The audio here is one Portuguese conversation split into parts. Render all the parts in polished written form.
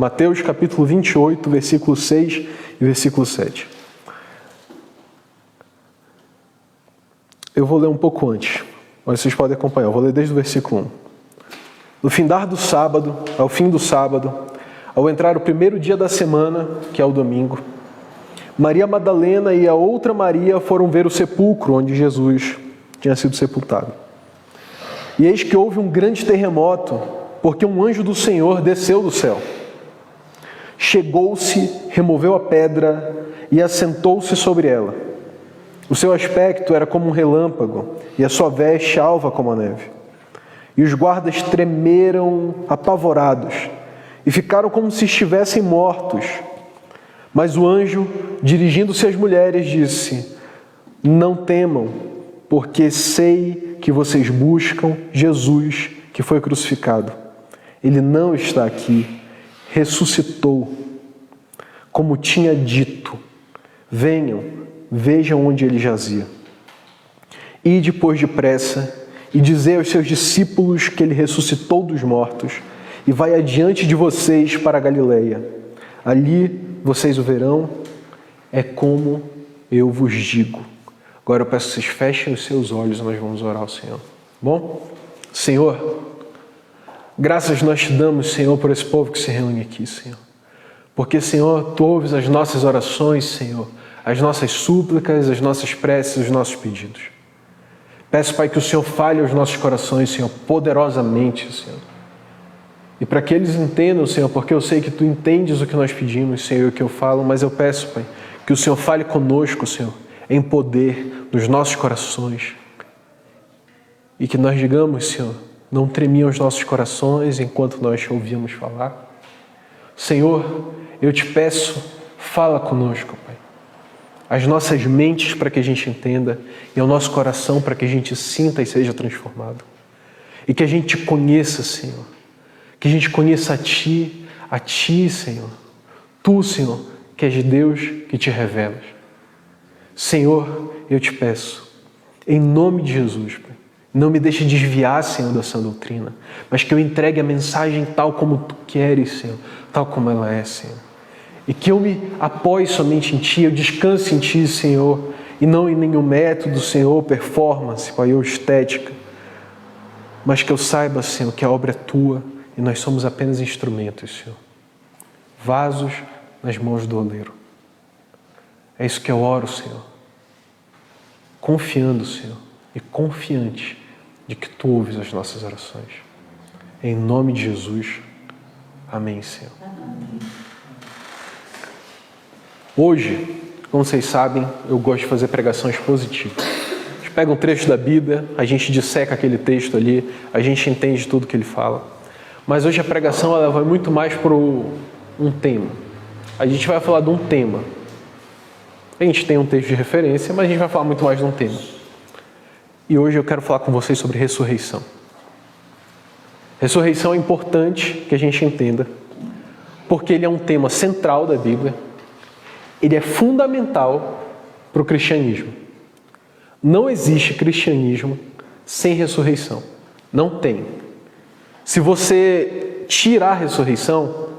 Mateus capítulo 28, versículo 6 e versículo 7. Eu vou ler um pouco antes, mas vocês podem acompanhar. Eu vou ler desde o versículo 1. No findar do sábado, ao fim do sábado, ao entrar o primeiro dia da semana, que é o domingo, Maria Madalena e a outra Maria foram ver o sepulcro onde Jesus tinha sido sepultado. E eis que houve um grande terremoto, porque um anjo do Senhor desceu do céu. Chegou-se, removeu a pedra e assentou-se sobre ela. O seu aspecto era como um relâmpago e a sua veste alva como a neve. E os guardas tremeram apavorados e ficaram como se estivessem mortos. Mas o anjo, dirigindo-se às mulheres, disse: não temam, porque sei que vocês buscam Jesus, que foi crucificado. Ele não está aqui, ressuscitou, como tinha dito. Venham, vejam onde ele jazia. E depois depressa, e dizei aos seus discípulos que ele ressuscitou dos mortos, e vai adiante de vocês para a Galileia. Ali vocês o verão, é como eu vos digo. Agora eu peço que vocês fechem os seus olhos e nós vamos orar ao Senhor. Bom? Senhor, graças nós te damos, Senhor, por esse povo que se reúne aqui, Senhor. Porque, Senhor, tu ouves as nossas orações, Senhor, as nossas súplicas, as nossas preces, os nossos pedidos. Peço, Pai, que o Senhor fale aos nossos corações, Senhor, poderosamente, Senhor. E para que eles entendam, Senhor, porque eu sei que tu entendes o que nós pedimos, Senhor, e o que eu falo, mas eu peço, Pai, que o Senhor fale conosco, Senhor, em poder nos nossos corações. E que nós digamos, Senhor, não tremiam os nossos corações enquanto nós te ouvíamos falar. Senhor, eu te peço, fala conosco, Pai. As nossas mentes para que a gente entenda e o nosso coração para que a gente sinta e seja transformado. E que a gente te conheça, Senhor. Que a gente conheça a Ti, Senhor. Tu, Senhor, que és Deus que te revelas. Senhor, eu te peço, em nome de Jesus, Pai, não me deixe desviar, Senhor, da sua doutrina, mas que eu entregue a mensagem tal como Tu queres, Senhor, tal como ela é, Senhor. E que eu me apoie somente em Ti, eu descanse em Ti, Senhor, e não em nenhum método, Senhor, performance, Pai, ou estética, mas que eu saiba, Senhor, que a obra é Tua e nós somos apenas instrumentos, Senhor, vasos nas mãos do oleiro. É isso que eu oro, Senhor, confiando, Senhor, e confiante de que Tu ouves as nossas orações. Em nome de Jesus, amém, Senhor. Hoje, como vocês sabem, eu gosto de fazer pregação expositiva. A gente pega um trecho da Bíblia, a gente disseca aquele texto ali, a gente entende tudo que ele fala. Mas hoje a pregação ela vai muito mais para um tema. A gente vai falar de um tema. A gente tem um texto de referência, mas a gente vai falar muito mais de um tema. E hoje eu quero falar com vocês sobre ressurreição. Ressurreição é importante que a gente entenda, porque ele é um tema central da Bíblia. Ele é fundamental para o cristianismo. Não existe cristianismo sem ressurreição. Não tem. Se você tirar a ressurreição,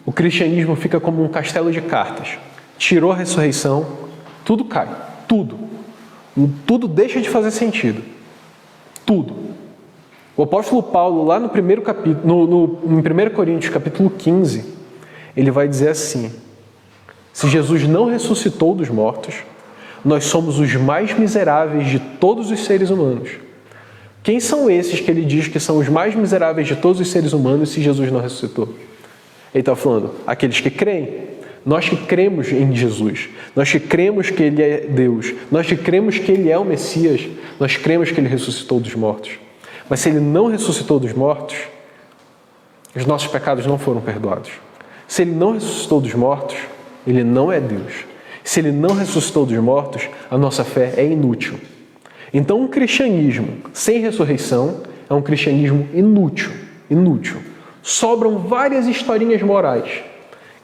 o cristianismo fica como um castelo de cartas. Tirou a ressurreição, tudo cai. Tudo. Tudo deixa de fazer sentido. Tudo. O apóstolo Paulo, lá no primeiro capítulo, em 1 Coríntios, capítulo 15, ele vai dizer assim: se Jesus não ressuscitou dos mortos, nós somos os mais miseráveis de todos os seres humanos. Quem são esses que ele diz que são os mais miseráveis de todos os seres humanos se Jesus não ressuscitou? Ele está falando, aqueles que creem. Nós que cremos em Jesus, nós que cremos que Ele é Deus, nós que cremos que Ele é o Messias, nós cremos que Ele ressuscitou dos mortos. Mas se Ele não ressuscitou dos mortos, os nossos pecados não foram perdoados. Se Ele não ressuscitou dos mortos, Ele não é Deus. Se Ele não ressuscitou dos mortos, a nossa fé é inútil. Então, um cristianismo sem ressurreição é um cristianismo inútil. Inútil. Sobram várias historinhas morais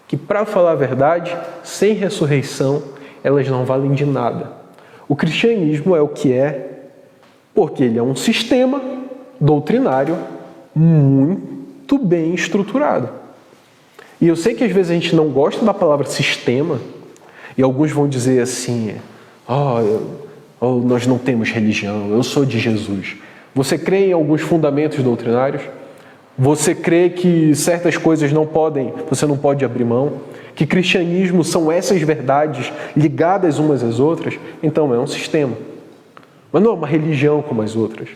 que, para falar a verdade, sem ressurreição, elas não valem de nada. O cristianismo é o que é, porque ele é um sistema doutrinário muito bem estruturado. E eu sei que às vezes a gente não gosta da palavra sistema, e alguns vão dizer assim, nós não temos religião, eu sou de Jesus. Você crê em alguns fundamentos doutrinários? Você crê que certas coisas você não pode abrir mão? Que cristianismo são essas verdades ligadas umas às outras? Então é um sistema. Mas não é uma religião como as outras.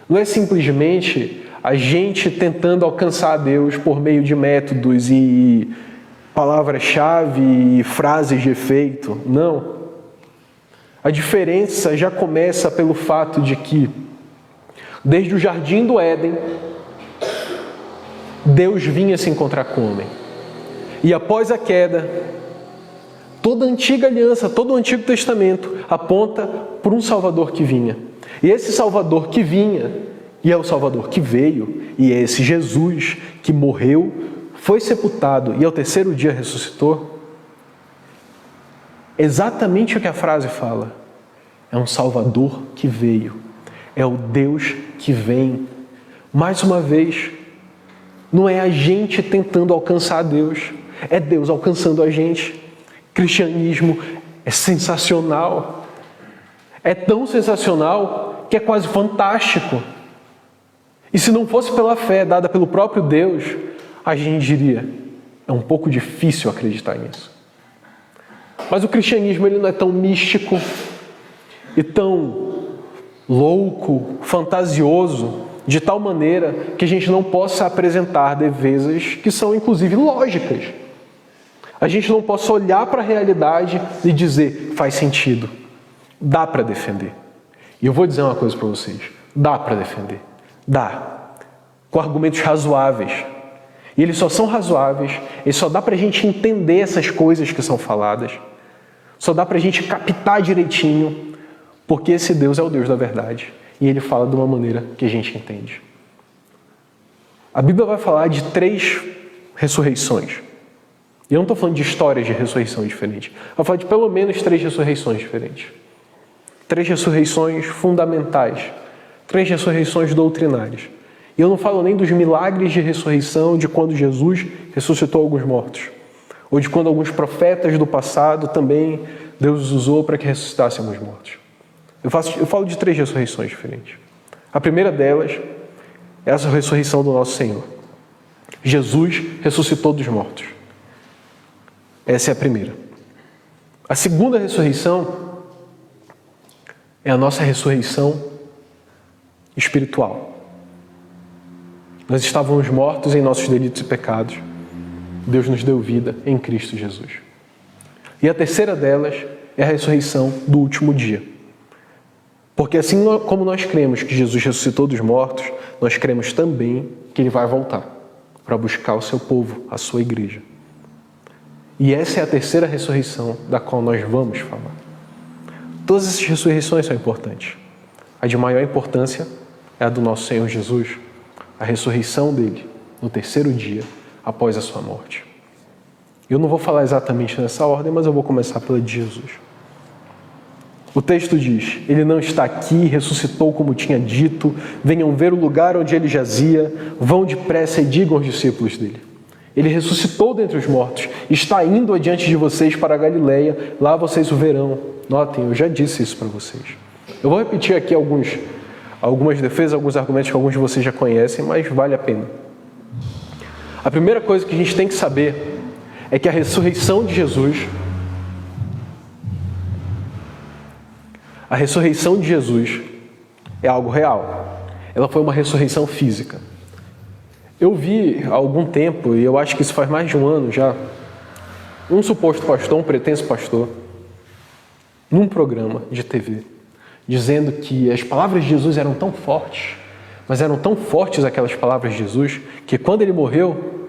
Não é simplesmente a gente tentando alcançar a Deus por meio de métodos e palavras-chave e frases de efeito. Não. A diferença já começa pelo fato de que, desde o jardim do Éden, Deus vinha se encontrar com o homem. E após a queda, toda a antiga aliança, todo o Antigo Testamento aponta por um Salvador que vinha. E esse Salvador que vinha, e é o Salvador que veio, e é esse Jesus que morreu, foi sepultado e ao terceiro dia ressuscitou, exatamente o que a frase fala. É um Salvador que veio. É o Deus que vem. Mais uma vez, não é a gente tentando alcançar Deus, é Deus alcançando a gente. Cristianismo é sensacional. É tão sensacional que é quase fantástico. E se não fosse pela fé dada pelo próprio Deus, a gente diria, é um pouco difícil acreditar nisso. Mas o cristianismo ele não é tão místico e tão louco, fantasioso, de tal maneira que a gente não possa apresentar defesas que são inclusive lógicas. A gente não possa olhar para a realidade e dizer, faz sentido. Dá para defender. E eu vou dizer uma coisa para vocês. Dá para defender. Dá. Com argumentos razoáveis. E eles só são razoáveis, e só dá para a gente entender essas coisas que são faladas. Só dá para a gente captar direitinho, porque esse Deus é o Deus da verdade. E Ele fala de uma maneira que a gente entende. A Bíblia vai falar de 3 ressurreições. E eu não estou falando de histórias de ressurreição diferentes. Eu vou falar de pelo menos 3 ressurreições diferentes. 3 ressurreições fundamentais. 3 ressurreições doutrinárias. E eu não falo nem dos milagres de ressurreição de quando Jesus ressuscitou alguns mortos. Ou de quando alguns profetas do passado também Deus usou para que ressuscitassem alguns mortos. Eu falo de 3 ressurreições diferentes. A primeira delas é essa ressurreição do nosso Senhor. Jesus ressuscitou dos mortos. Essa é a primeira. A segunda ressurreição é a nossa ressurreição espiritual. Nós estávamos mortos em nossos delitos e pecados. Deus nos deu vida em Cristo Jesus. E a terceira delas é a ressurreição do último dia. Porque assim como nós cremos que Jesus ressuscitou dos mortos, nós cremos também que Ele vai voltar para buscar o seu povo, a sua igreja. E essa é a terceira ressurreição da qual nós vamos falar. Todas essas ressurreições são importantes. A de maior importância é a do nosso Senhor Jesus, a ressurreição dele no terceiro dia após a sua morte. Eu não vou falar exatamente nessa ordem, mas eu vou começar pela de Jesus. O texto diz, ele não está aqui, ressuscitou como tinha dito, venham ver o lugar onde ele jazia, vão depressa e digam aos discípulos dele. Ele ressuscitou dentre os mortos, está indo adiante de vocês para a Galileia, lá vocês o verão. Notem, eu já disse isso para vocês. Eu vou repetir aqui algumas defesas, alguns argumentos que alguns de vocês já conhecem, mas vale a pena. A primeira coisa que a gente tem que saber é que a ressurreição de Jesus, é algo real. Ela foi uma ressurreição física. Eu vi há algum tempo, e eu acho que isso faz mais de um ano já, um suposto pastor, um pretenso pastor, num programa de TV, dizendo que as palavras de Jesus eram tão fortes, mas eram tão fortes aquelas palavras de Jesus, que quando ele morreu,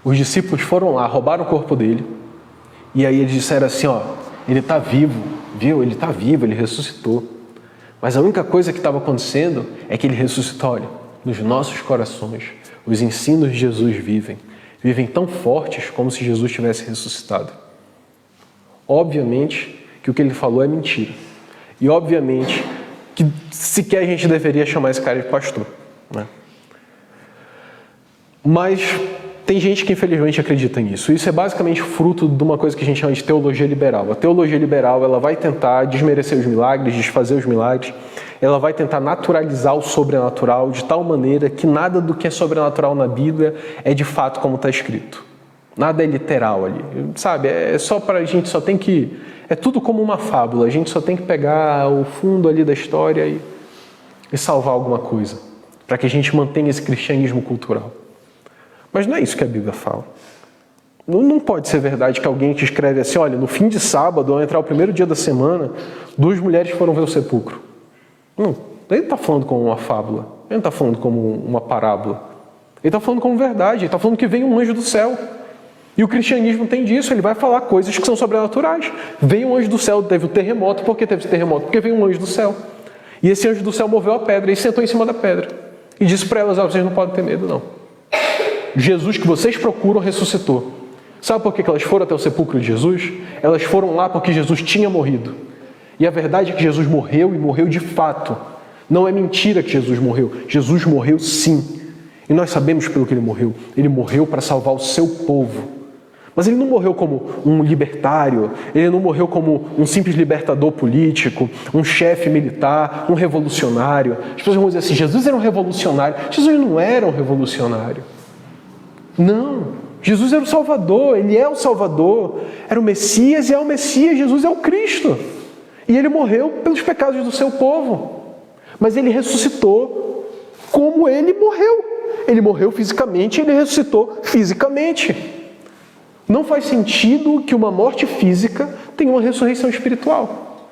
os discípulos foram lá, roubaram o corpo dele, e aí eles disseram assim, ele está vivo, viu? Ele está vivo, ele ressuscitou. Mas a única coisa que estava acontecendo é que ele ressuscitou, olha, nos nossos corações, os ensinos de Jesus vivem tão fortes como se Jesus tivesse ressuscitado. Obviamente que o que ele falou é mentira. E obviamente que sequer a gente deveria chamar esse cara de pastor, né? Mas Tem gente que infelizmente acredita nisso. Isso é basicamente fruto de uma coisa que a gente chama de teologia liberal. A teologia liberal, ela vai tentar desmerecer os milagres, desfazer os milagres. Ela vai tentar naturalizar o sobrenatural de tal maneira que nada do que é sobrenatural na Bíblia é de fato como está escrito. Nada é literal ali, sabe? É só para a gente, só tem que... É tudo como uma fábula. A gente só tem que pegar o fundo ali da história e salvar alguma coisa, para que a gente mantenha esse cristianismo cultural. Mas não é isso que a Bíblia fala. Não pode ser verdade que alguém que escreve assim, olha, no fim de sábado, ao entrar o primeiro dia da semana, 2 mulheres foram ver o sepulcro. Não, ele está falando como uma fábula, ele não está falando como uma parábola. Ele está falando como verdade, ele está falando que veio um anjo do céu. E o cristianismo tem disso, ele vai falar coisas que são sobrenaturais. Veio um anjo do céu, teve um terremoto. Por que teve esse terremoto? Porque veio um anjo do céu. E esse anjo do céu moveu a pedra e sentou em cima da pedra. E disse para elas, vocês não podem ter medo, não. Jesus que vocês procuram ressuscitou. Sabe por que elas foram até o sepulcro de Jesus? Elas foram lá porque Jesus tinha morrido. E a verdade é que Jesus morreu e morreu de fato. Não é mentira que Jesus morreu. Jesus morreu sim. E nós sabemos pelo que ele morreu. Ele morreu para salvar o seu povo. Mas ele não morreu como um libertário, ele não morreu como um simples libertador político, um chefe militar, um revolucionário. As pessoas vão dizer assim, Jesus era um revolucionário. Jesus não era um revolucionário. Não, Jesus era o Salvador, ele é o Salvador, era o Messias e é o Messias, Jesus é o Cristo. E ele morreu pelos pecados do seu povo, mas ele ressuscitou como ele morreu. Ele morreu fisicamente, ele ressuscitou fisicamente. Não faz sentido que uma morte física tenha uma ressurreição espiritual.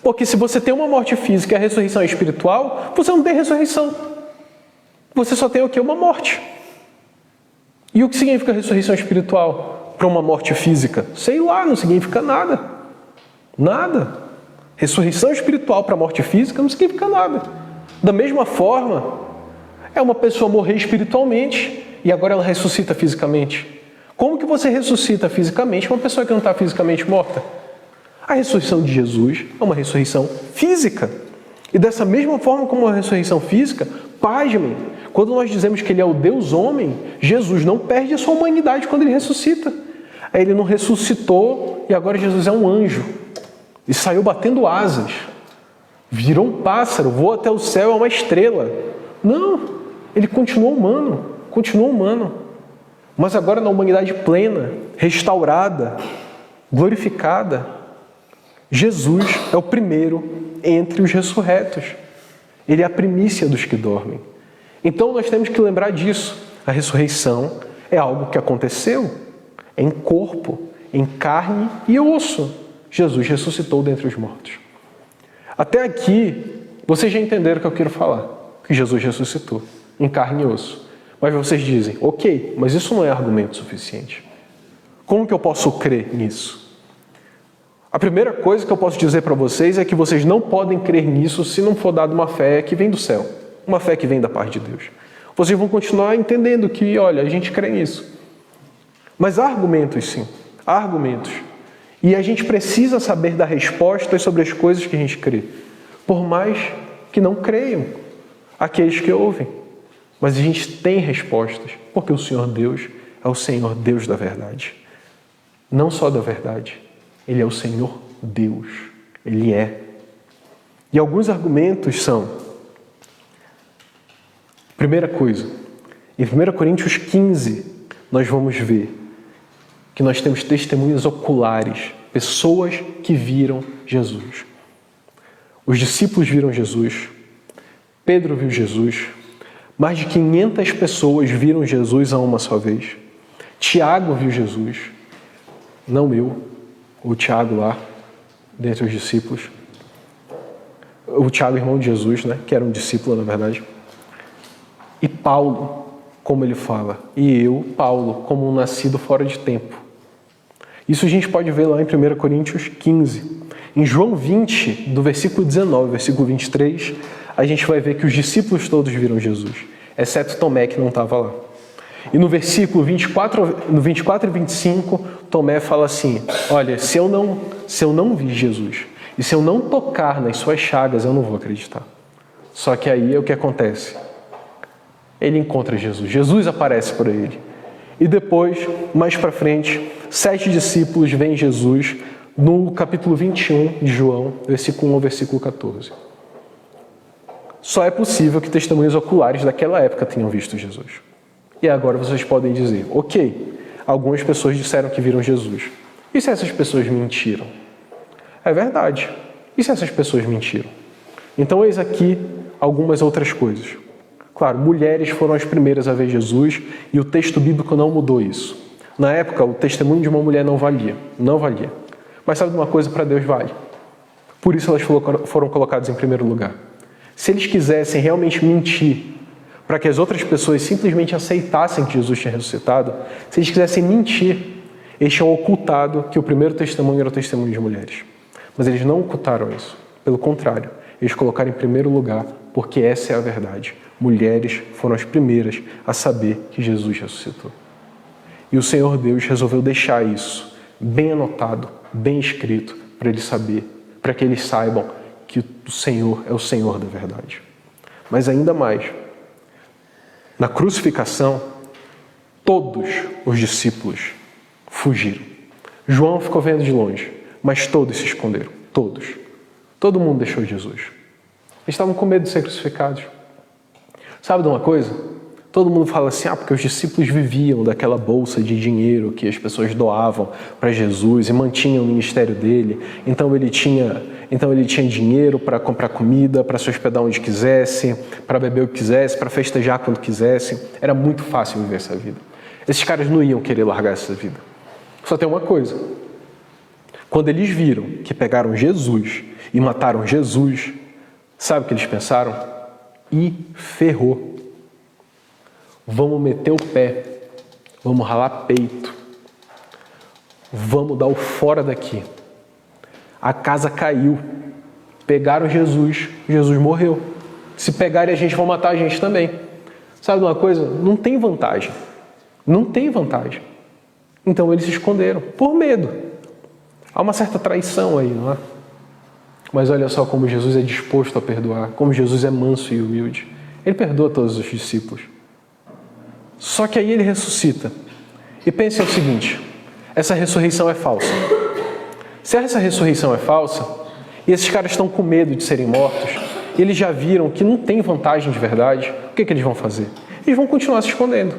Porque se você tem uma morte física e a ressurreição é espiritual, você não tem ressurreição. Você só tem o quê? Uma morte. E o que significa ressurreição espiritual para uma morte física? Sei lá, não significa nada. Nada. Ressurreição espiritual para a morte física não significa nada. Da mesma forma, é uma pessoa morrer espiritualmente e agora ela ressuscita fisicamente. Como que você ressuscita fisicamente uma pessoa que não está fisicamente morta? A ressurreição de Jesus é uma ressurreição física. E dessa mesma forma como uma ressurreição física, pasmem, quando nós dizemos que ele é o Deus homem, Jesus não perde a sua humanidade quando ele ressuscita. Aí ele não ressuscitou e agora Jesus é um anjo. E saiu batendo asas. Virou um pássaro, voou até o céu, é uma estrela. Não, ele continuou humano. Mas agora na humanidade plena, restaurada, glorificada, Jesus é o primeiro entre os ressurretos. Ele é a primícia dos que dormem. Então nós temos que lembrar disso. A ressurreição é algo que aconteceu em corpo, em carne e osso. Jesus ressuscitou dentre os mortos. Até aqui, vocês já entenderam o que eu quero falar. Que Jesus ressuscitou em carne e osso. Mas vocês dizem, ok, mas isso não é argumento suficiente. Como que eu posso crer nisso? A primeira coisa que eu posso dizer para vocês é que vocês não podem crer nisso se não for dada uma fé que vem do céu. Uma fé que vem da parte de Deus. Vocês vão continuar entendendo que, olha, a gente crê nisso. Mas há argumentos sim, há argumentos. E a gente precisa saber dar respostas sobre as coisas que a gente crê. Por mais que não creiam aqueles que ouvem. Mas a gente tem respostas, porque o Senhor Deus é o Senhor Deus da verdade. Não só da verdade, Ele é o Senhor Deus. Ele é. E alguns argumentos são: primeira coisa, em 1 Coríntios 15, nós vamos ver que nós temos testemunhas oculares, pessoas que viram Jesus. Os discípulos viram Jesus, Pedro viu Jesus, mais de 500 pessoas viram Jesus a uma só vez. Tiago viu Jesus, não eu, o Tiago lá, dentre os discípulos. O Tiago, irmão de Jesus, né, que era um discípulo, na verdade. E Paulo, como ele fala, e eu, Paulo, como um nascido fora de tempo. Isso a gente pode ver lá em 1 Coríntios 15. Em João 20, do versículo 19, versículo 23, a gente vai ver que os discípulos todos viram Jesus, exceto Tomé, que não estava lá. E no versículo 24 e 25, Tomé fala assim: olha, se eu não vi Jesus, e se eu não tocar nas suas chagas, eu não vou acreditar. Só que aí é o que acontece. Ele encontra Jesus, Jesus aparece para ele. E depois, mais para frente, 7 discípulos veem Jesus no capítulo 21 de João, versículo 1 ao versículo 14. Só é possível que testemunhas oculares daquela época tenham visto Jesus. E agora vocês podem dizer, ok, algumas pessoas disseram que viram Jesus. E se essas pessoas mentiram? É verdade. E se essas pessoas mentiram? Então eis aqui algumas outras coisas. Claro, mulheres foram as primeiras a ver Jesus e o texto bíblico não mudou isso. Na época, o testemunho de uma mulher não valia. Não valia. Mas sabe de uma coisa? Para Deus vale. Por isso elas foram colocadas em primeiro lugar. Se eles quisessem realmente mentir para que as outras pessoas simplesmente aceitassem que Jesus tinha ressuscitado, se eles quisessem mentir, eles tinham ocultado que o primeiro testemunho era o testemunho de mulheres. Mas eles não ocultaram isso. Pelo contrário, eles colocaram em primeiro lugar, porque essa é a verdade. Mulheres foram as primeiras a saber que Jesus ressuscitou. E o Senhor Deus resolveu deixar isso bem anotado, bem escrito, para eles saberem, para que eles saibam que o Senhor é o Senhor da verdade. Mas ainda mais, na crucificação, todos os discípulos fugiram. João ficou vendo de longe, mas todos se esconderam. Todos. Todo mundo deixou Jesus. Eles estavam com medo de ser crucificados. Sabe de uma coisa? Todo mundo fala assim, porque os discípulos viviam daquela bolsa de dinheiro que as pessoas doavam para Jesus e mantinham o ministério dele. Então ele tinha dinheiro para comprar comida, para se hospedar onde quisesse, para beber o que quisesse, para festejar quando quisesse. Era muito fácil viver essa vida. Esses caras não iam querer largar essa vida. Só tem uma coisa. Quando eles viram que pegaram Jesus e mataram Jesus, sabe o que eles pensaram? E ferrou. Vamos meter o pé, vamos ralar peito, vamos dar o fora daqui. A casa caiu, pegaram Jesus, Jesus morreu. Se pegarem a gente, vão matar a gente também. Sabe de uma coisa? Não tem vantagem. Não tem vantagem. Então eles se esconderam, por medo. Há uma certa traição aí, não é? Mas olha só como Jesus é disposto a perdoar, como Jesus é manso e humilde. Ele perdoa todos os discípulos. Só que aí ele ressuscita. E pense o seguinte, essa ressurreição é falsa. Se essa ressurreição é falsa, e esses caras estão com medo de serem mortos, e eles já viram que não tem vantagem de verdade, o que eles vão fazer? Eles vão continuar se escondendo.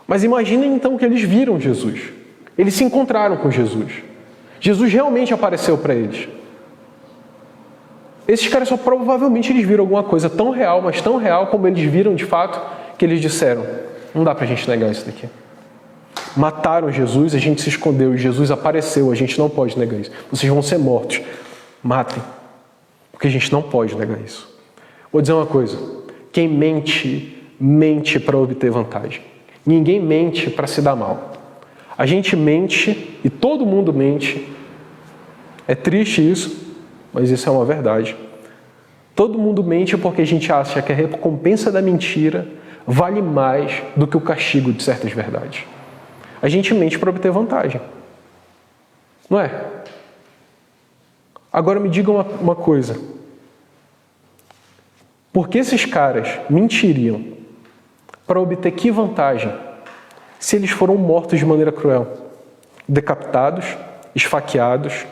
Mas imaginem então que eles viram Jesus. Eles se encontraram com Jesus. Jesus realmente apareceu para eles. Esses caras só provavelmente eles viram alguma coisa tão real, mas tão real como eles viram de fato, que eles disseram, não dá para a gente negar isso daqui. Mataram Jesus, a gente se escondeu e Jesus apareceu, a gente não pode negar isso. Vocês vão ser mortos. Matem. Porque a gente não pode negar isso. Vou dizer uma coisa, quem mente, mente para obter vantagem. Ninguém mente para se dar mal. A gente mente e todo mundo mente. É triste isso, mas isso é uma verdade. Todo mundo mente porque a gente acha que a recompensa da mentira vale mais do que o castigo de certas verdades. A gente mente para obter vantagem. Não é? Agora me digam uma coisa. Por que esses caras mentiriam para obter que vantagem se eles foram mortos de maneira cruel? Decapitados, esfaqueados,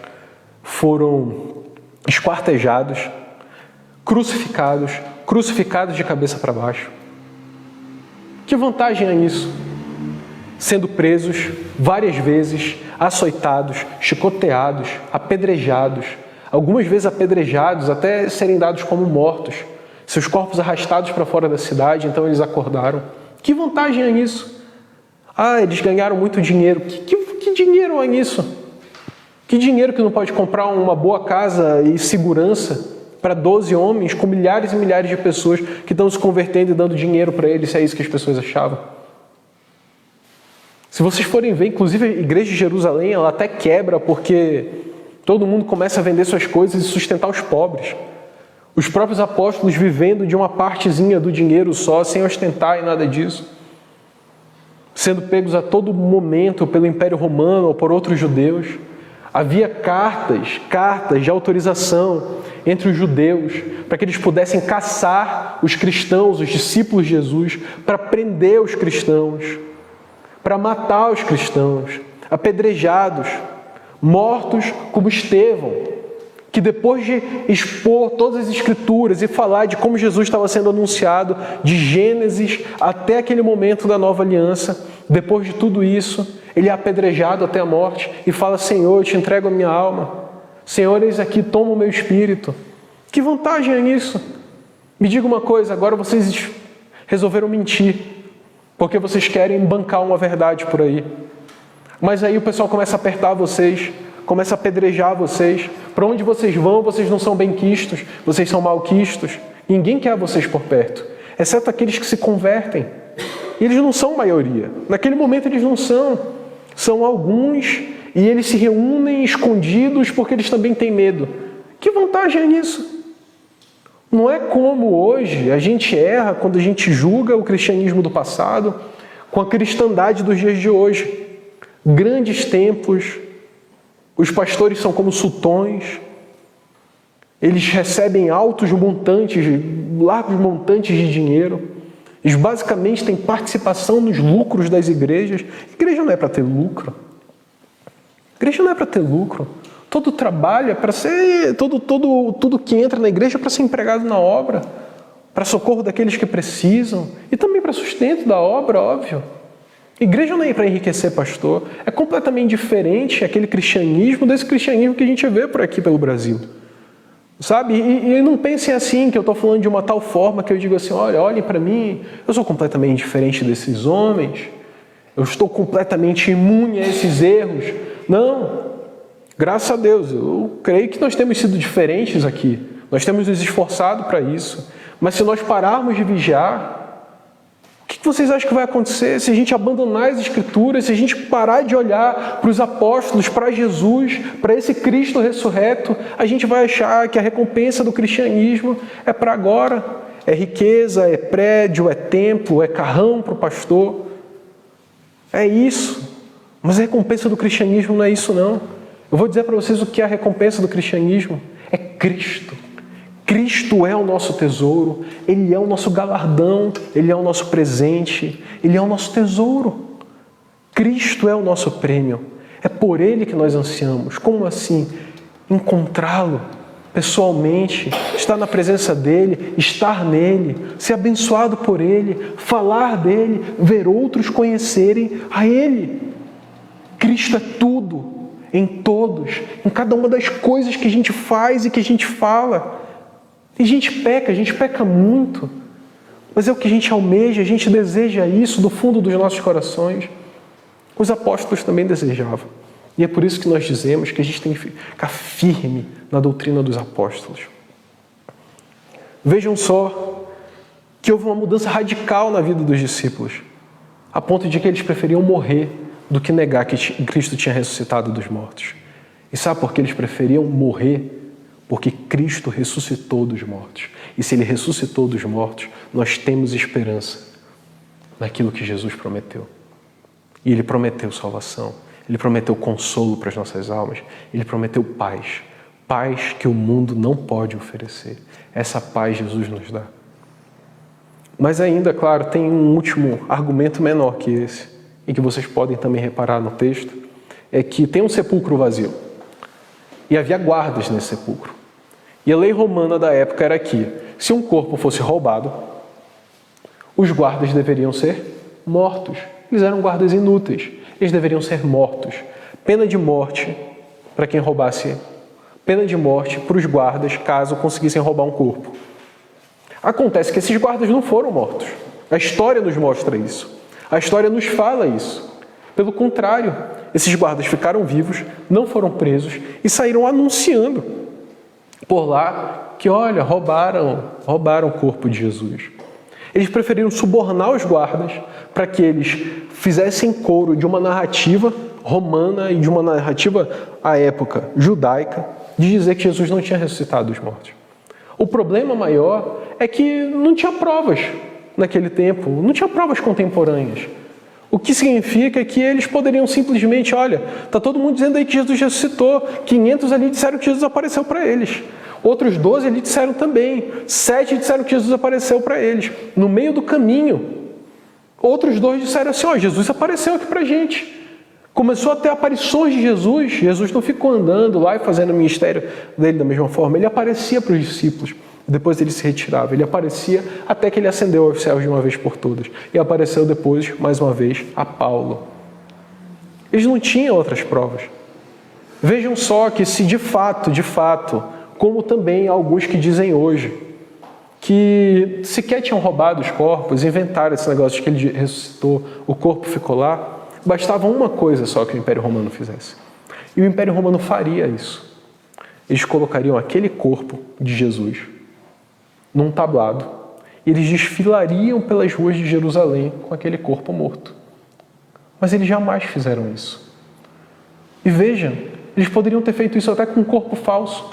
foram esquartejados, crucificados de cabeça para baixo. Que vantagem é isso? Sendo presos várias vezes, açoitados, chicoteados, apedrejados, algumas vezes apedrejados até serem dados como mortos, seus corpos arrastados para fora da cidade, então eles acordaram. Que vantagem é isso? Eles ganharam muito dinheiro. Que dinheiro é isso? Que dinheiro que não pode comprar uma boa casa e segurança para 12 homens com milhares e milhares de pessoas que estão se convertendo e dando dinheiro para eles, se é isso que as pessoas achavam. Se vocês forem ver, inclusive a igreja de Jerusalém, ela até quebra porque todo mundo começa a vender suas coisas e sustentar os pobres. Os próprios apóstolos vivendo de uma partezinha do dinheiro só, sem ostentar e nada disso. Sendo pegos a todo momento pelo Império Romano ou por outros judeus. Havia cartas de autorização entre os judeus para que eles pudessem caçar os cristãos, os discípulos de Jesus, para prender os cristãos. para matar os cristãos, apedrejados, mortos como Estevão, que depois de expor todas as Escrituras e falar de como Jesus estava sendo anunciado, de Gênesis até aquele momento da nova aliança, depois de tudo isso, ele é apedrejado até a morte e fala: Senhor, eu te entrego a minha alma. Senhor, eis aqui, toma o meu espírito. Que vantagem é isso? Me diga uma coisa, agora vocês resolveram mentir, porque vocês querem bancar uma verdade por aí. Mas aí o pessoal começa a apertar vocês, começa a apedrejar vocês. Para onde vocês vão, vocês não são bem-quistos, vocês são mal-quistos. Ninguém quer vocês por perto, exceto aqueles que se convertem. E eles não são maioria. Naquele momento eles não são. São alguns e eles se reúnem escondidos porque eles também têm medo. Que vantagem é nisso? Não é como hoje a gente erra quando a gente julga o cristianismo do passado com a cristandade dos dias de hoje. Grandes templos, os pastores são como sultões, eles recebem altos montantes, largos montantes de dinheiro, eles basicamente têm participação nos lucros das igrejas. Igreja não é para ter lucro. Igreja não é para ter lucro. Todo trabalho é para ser, tudo que entra na igreja é para ser empregado na obra, para socorro daqueles que precisam e também para sustento da obra, óbvio. Igreja não é para enriquecer pastor, é completamente diferente aquele cristianismo desse cristianismo que a gente vê por aqui pelo Brasil. Sabe? E não pensem assim, que eu estou falando de uma tal forma que eu digo assim: olha, olhem para mim, eu sou completamente diferente desses homens, eu estou completamente imune a esses erros. Não, graças a Deus, eu creio que nós temos sido diferentes aqui, nós temos nos esforçado para isso, mas se nós pararmos de vigiar, o que vocês acham que vai acontecer se a gente abandonar as Escrituras, se a gente parar de olhar para os apóstolos, para Jesus, para esse Cristo ressurreto? A gente vai achar que a recompensa do cristianismo é para agora. É riqueza, é prédio, é templo, é carrão para o pastor. É isso. Mas a recompensa do cristianismo não é isso, não. Eu vou dizer para vocês o que é a recompensa do cristianismo. É Cristo. Cristo é o nosso tesouro, Ele é o nosso galardão, Ele é o nosso presente, Ele é o nosso tesouro. Cristo é o nosso prêmio, é por Ele que nós ansiamos. Como assim? Encontrá-lo pessoalmente, estar na presença dEle, estar nele, ser abençoado por Ele, falar dEle, ver outros conhecerem a Ele. Cristo é tudo, em todos, em cada uma das coisas que a gente faz e que a gente fala. E a gente peca muito, mas é o que a gente almeja, a gente deseja isso do fundo dos nossos corações. Os apóstolos também desejavam. E é por isso que nós dizemos que a gente tem que ficar firme na doutrina dos apóstolos. Vejam só que houve uma mudança radical na vida dos discípulos, a ponto de que eles preferiam morrer do que negar que Cristo tinha ressuscitado dos mortos. E sabe por que eles preferiam morrer? Porque Cristo ressuscitou dos mortos. E se Ele ressuscitou dos mortos, nós temos esperança naquilo que Jesus prometeu. E Ele prometeu salvação. Ele prometeu consolo para as nossas almas. Ele prometeu paz. Paz que o mundo não pode oferecer. Essa paz Jesus nos dá. Mas ainda, claro, tem um último argumento menor que esse, e que vocês podem também reparar no texto, é que tem um sepulcro vazio. E havia guardas nesse sepulcro. E a lei romana da época era que, se um corpo fosse roubado, os guardas deveriam ser mortos. Eles eram guardas inúteis. Eles deveriam ser mortos. Pena de morte para quem roubasse. Pena de morte para os guardas, caso conseguissem roubar um corpo. Acontece que esses guardas não foram mortos. A história nos mostra isso. A história nos fala isso. Pelo contrário, esses guardas ficaram vivos, não foram presos e saíram anunciando por lá que, olha, roubaram o corpo de Jesus. Eles preferiram subornar os guardas para que eles fizessem coro de uma narrativa romana e de uma narrativa à época judaica de dizer que Jesus não tinha ressuscitado dos mortos. O problema maior é que não tinha provas naquele tempo, não tinha provas contemporâneas. O que significa que eles poderiam simplesmente, olha, está todo mundo dizendo aí que Jesus ressuscitou, 500 ali disseram que Jesus apareceu para eles, outros 12 ali disseram também, 7 disseram que Jesus apareceu para eles. No meio do caminho, Outros 2 disseram assim, Jesus apareceu aqui pra gente. Começou a ter aparições de Jesus. Jesus não ficou andando lá e fazendo o ministério dele da mesma forma. Ele aparecia para os discípulos. Depois ele se retirava. Ele aparecia até que ele ascendeu aos céus de uma vez por todas. E apareceu depois, mais uma vez, a Paulo. Eles não tinham outras provas. Vejam só que se de fato, como também alguns que dizem hoje, que sequer tinham roubado os corpos, inventaram esse negócio de que ele ressuscitou, o corpo ficou lá, bastava uma coisa só que o Império Romano fizesse. E o Império Romano faria isso. Eles colocariam aquele corpo de Jesus num tablado e eles desfilariam pelas ruas de Jerusalém com aquele corpo morto. Mas eles jamais fizeram isso. E vejam, eles poderiam ter feito isso até com um corpo falso.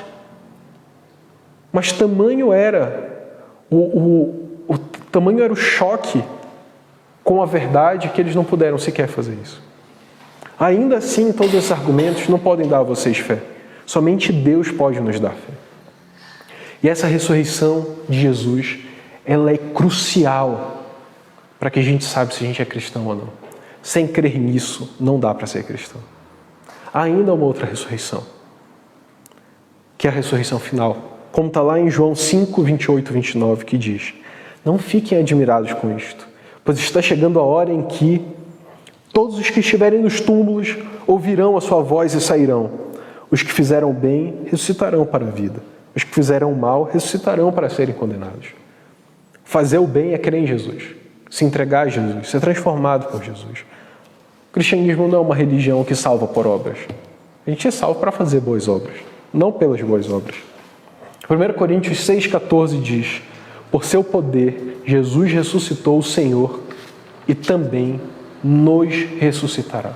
Mas tamanho era tamanho era o choque com a verdade que eles não puderam sequer fazer isso. Ainda assim, todos esses argumentos não podem dar a vocês fé. Somente Deus pode nos dar fé. E essa ressurreição de Jesus, ela é crucial para que a gente saiba se a gente é cristão ou não. Sem crer nisso, não dá para ser cristão. Há ainda uma outra ressurreição, que é a ressurreição final. Como está lá em João 5, 28 e 29, que diz: não fiquem admirados com isto, pois está chegando a hora em que todos os que estiverem nos túmulos ouvirão a sua voz e sairão. Os que fizeram bem ressuscitarão para a vida. Os que fizeram mal ressuscitarão para serem condenados. Fazer o bem é crer em Jesus, se entregar a Jesus, ser transformado por Jesus. O cristianismo não é uma religião que salva por obras. A gente é salvo para fazer boas obras, não pelas boas obras. 1 Coríntios 6,14 diz: por seu poder, Jesus ressuscitou o Senhor e também nos ressuscitará.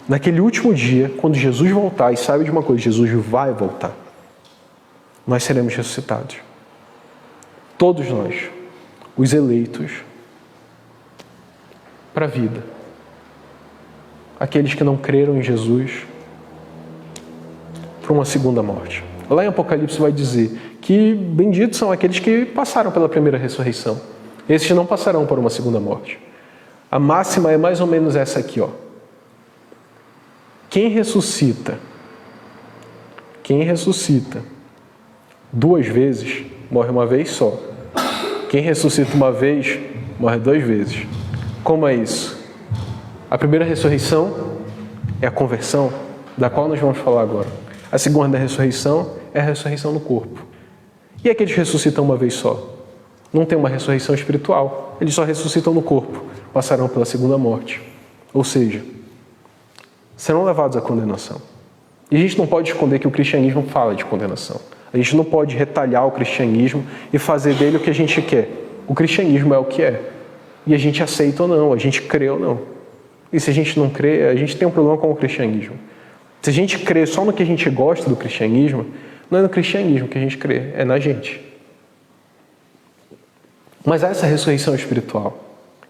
Naquele último dia, quando Jesus voltar, e sabe de uma coisa, Jesus vai voltar, nós seremos ressuscitados. Todos nós, os eleitos, para a vida. Aqueles que não creram em Jesus, para uma segunda morte. Lá em Apocalipse vai dizer que benditos são aqueles que passaram pela primeira ressurreição. Esses não passarão por uma segunda morte. A máxima é mais ou menos essa aqui, ó. Quem ressuscita 2 vezes, morre uma vez só. Quem ressuscita uma vez, morre 2 vezes. Como é isso? A primeira ressurreição é a conversão, da qual nós vamos falar agora. A segunda ressurreição é a ressurreição no corpo. E aqueles que ressuscitam uma vez só? Não tem uma ressurreição espiritual. Eles só ressuscitam no corpo. Passarão pela segunda morte. Ou seja, serão levados à condenação. E a gente não pode esconder que o cristianismo fala de condenação. A gente não pode retalhar o cristianismo e fazer dele o que a gente quer. O cristianismo é o que é. E a gente aceita ou não, a gente crê ou não. E se a gente não crê, a gente tem um problema com o cristianismo. Se a gente crê só no que a gente gosta do cristianismo, não é no cristianismo que a gente crê, é na gente. Mas há essa ressurreição espiritual.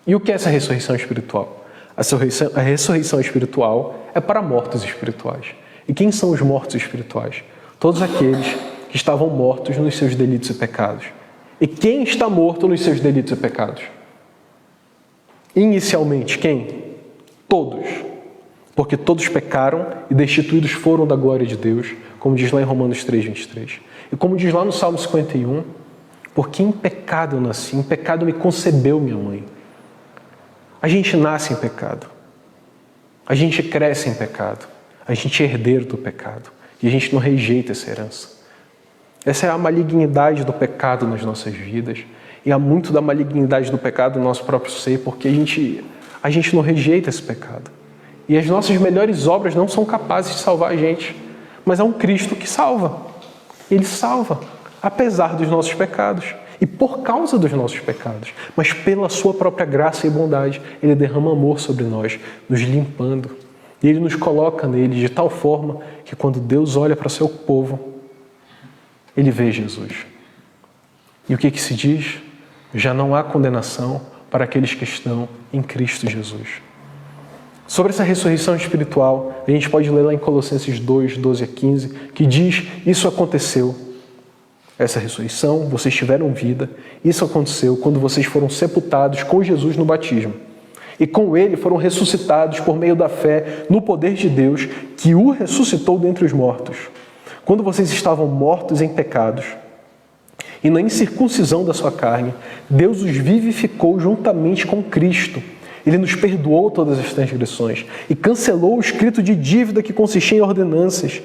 E o que é essa ressurreição espiritual? A ressurreição espiritual é para mortos espirituais. E quem são os mortos espirituais? Todos aqueles que estavam mortos nos seus delitos e pecados. E quem está morto nos seus delitos e pecados? Inicialmente, quem? Todos. Porque todos pecaram e destituídos foram da glória de Deus, como diz lá em Romanos 3, 23. E como diz lá no Salmo 51, porque em pecado eu nasci, em pecado me concebeu minha mãe. A gente nasce em pecado. A gente cresce em pecado. A gente é herdeiro do pecado. E a gente não rejeita essa herança. Essa é a malignidade do pecado nas nossas vidas. E há muito da malignidade do pecado no nosso próprio ser, porque a gente não rejeita esse pecado. E as nossas melhores obras não são capazes de salvar a gente. Mas há um Cristo que salva. Ele salva, apesar dos nossos pecados. E por causa dos nossos pecados. Mas pela sua própria graça e bondade, Ele derrama amor sobre nós, nos limpando. E Ele nos coloca nele de tal forma que quando Deus olha para o seu povo, Ele vê Jesus. E o que se diz? Já não há condenação para aqueles que estão em Cristo Jesus. Sobre essa ressurreição espiritual, a gente pode ler lá em Colossenses 2, 12 a 15, que diz: isso aconteceu, essa ressurreição, vocês tiveram vida, isso aconteceu quando vocês foram sepultados com Jesus no batismo. E com ele foram ressuscitados por meio da fé no poder de Deus, que o ressuscitou dentre os mortos. Quando vocês estavam mortos em pecados e na incircuncisão da sua carne, Deus os vivificou juntamente com Cristo. Ele nos perdoou todas as transgressões e cancelou o escrito de dívida que consistia em ordenanças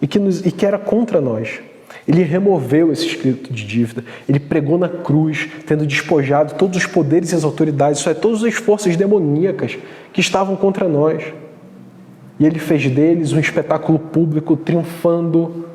e que era contra nós. Ele removeu esse escrito de dívida. Ele pregou na cruz, tendo despojado todos os poderes e as autoridades, isso é, todas as forças demoníacas que estavam contra nós. E ele fez deles um espetáculo público, triunfando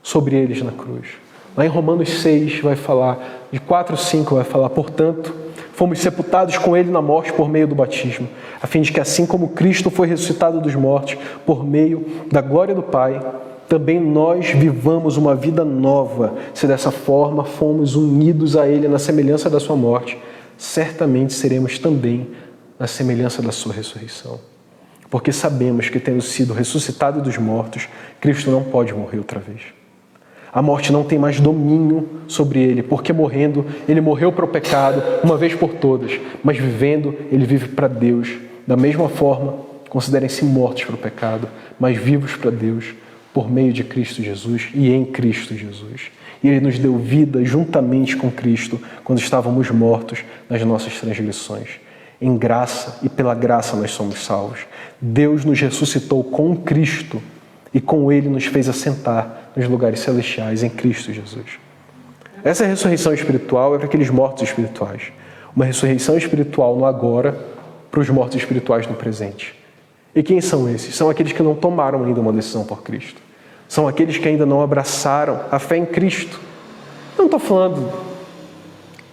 sobre eles na cruz. Lá em Romanos 6 vai falar, de 4-5 vai falar, portanto, fomos sepultados com ele na morte por meio do batismo, a fim de que assim como Cristo foi ressuscitado dos mortos por meio da glória do Pai, também nós vivamos uma vida nova. Se dessa forma fomos unidos a ele na semelhança da sua morte, certamente seremos também na semelhança da sua ressurreição. Porque sabemos que, tendo sido ressuscitado dos mortos, Cristo não pode morrer outra vez. A morte não tem mais domínio sobre ele, porque morrendo, ele morreu para o pecado uma vez por todas, mas vivendo, ele vive para Deus. Da mesma forma, considerem-se mortos para o pecado, mas vivos para Deus, por meio de Cristo Jesus e em Cristo Jesus. E ele nos deu vida juntamente com Cristo quando estávamos mortos nas nossas transgressões. Em graça e pela graça nós somos salvos. Deus nos ressuscitou com Cristo e com ele nos fez assentar nos lugares celestiais em Cristo Jesus. Essa ressurreição espiritual é para aqueles mortos espirituais. Uma ressurreição espiritual no agora para os mortos espirituais no presente. E quem são esses? São aqueles que não tomaram ainda uma decisão por Cristo. São aqueles que ainda não abraçaram a fé em Cristo. Eu não estou falando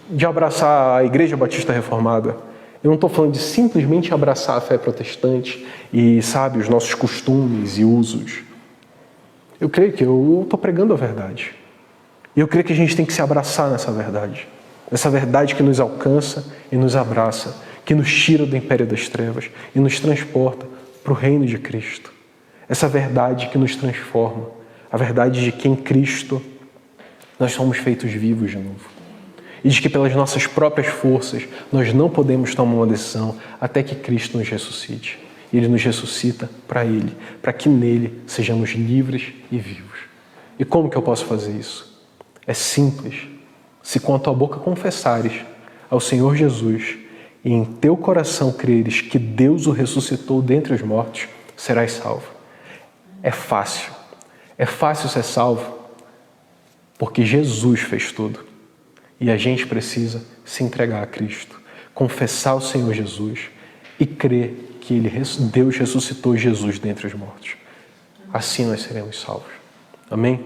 de abraçar a Igreja Batista Reformada. Eu não estou falando de simplesmente abraçar a fé protestante e, sabe, os nossos costumes e usos. Eu creio que eu estou pregando a verdade. E eu creio que a gente tem que se abraçar nessa verdade. Essa verdade que nos alcança e nos abraça, que nos tira do império das trevas e nos transporta para o reino de Cristo. Essa verdade que nos transforma, a verdade de que em Cristo nós somos feitos vivos de novo. E de que pelas nossas próprias forças nós não podemos tomar uma decisão até que Cristo nos ressuscite. E Ele nos ressuscita para Ele, para que nele sejamos livres e vivos. E como que eu posso fazer isso? É simples. Se com a tua boca confessares ao Senhor Jesus e em teu coração creres que Deus o ressuscitou dentre os mortos, serás salvo. É fácil. É fácil ser salvo porque Jesus fez tudo. E a gente precisa se entregar a Cristo, confessar o Senhor Jesus e crer que Deus ressuscitou Jesus dentre os mortos. Assim nós seremos salvos. Amém?